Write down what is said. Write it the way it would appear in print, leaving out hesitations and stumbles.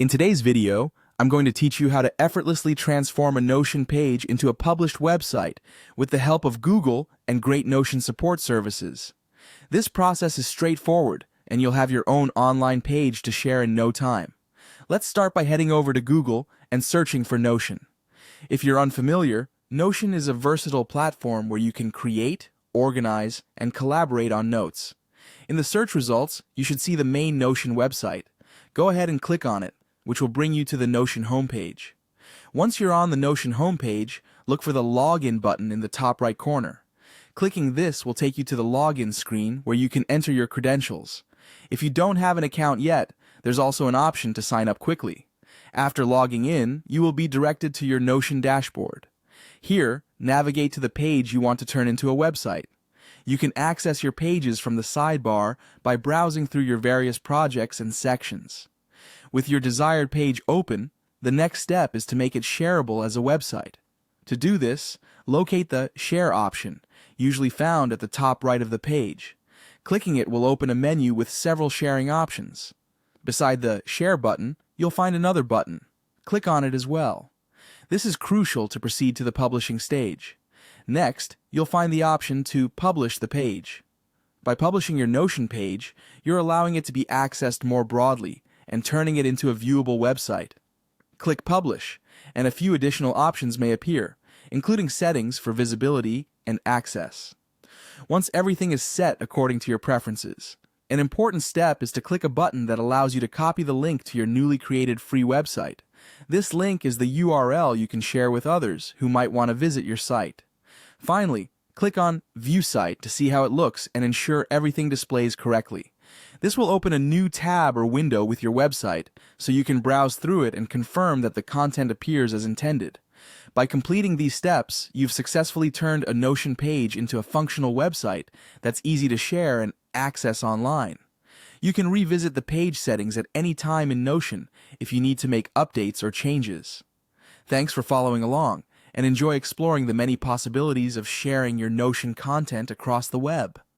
In today's video, I'm going to teach you how to effortlessly transform a Notion page into a published website with the help of Google and great Notion support services. This process is straightforward, and you'll have your own online page to share in no time. Let's start by heading over to Google and searching for Notion. If you're unfamiliar, Notion is a versatile platform where you can create, organize, and collaborate on notes. In the search results, you should see the main Notion website. Go ahead and click on it, which will bring you to the Notion homepage. Once you're on the Notion homepage, look for the Login button in the top right corner. Clicking this will take you to the login screen where you can enter your credentials. If you don't have an account yet, there's also an option to sign up quickly. After logging in, you will be directed to your Notion dashboard. Here, navigate to the page you want to turn into a website. You can access your pages from the sidebar by browsing through your various projects and sections. With your desired page open, the next step is to make it shareable as a website. To do this, locate the Share option, usually found at the top right of the page. Clicking it will open a menu with several sharing options. Beside the Share button, you'll find another button. Click on it as well. This is crucial to proceed to the publishing stage. Next, you'll find the option to publish the page. By publishing your Notion page, you're allowing it to be accessed more broadly and turning it into a viewable website. Click Publish, and a few additional options may appear, including settings for visibility and access. Once everything is set according to your preferences, an important step is to click a button that allows you to copy the link to your newly created free website. This link is the URL you can share with others who might want to visit your site. Finally, click on View Site to see how it looks and ensure everything displays correctly. This will open a new tab or window with your website, so you can browse through it and confirm that the content appears as intended. By completing these steps, you've successfully turned a Notion page into a functional website that's easy to share and access online. You can revisit the page settings at any time in Notion if you need to make updates or changes. Thanks for following along, and enjoy exploring the many possibilities of sharing your Notion content across the web.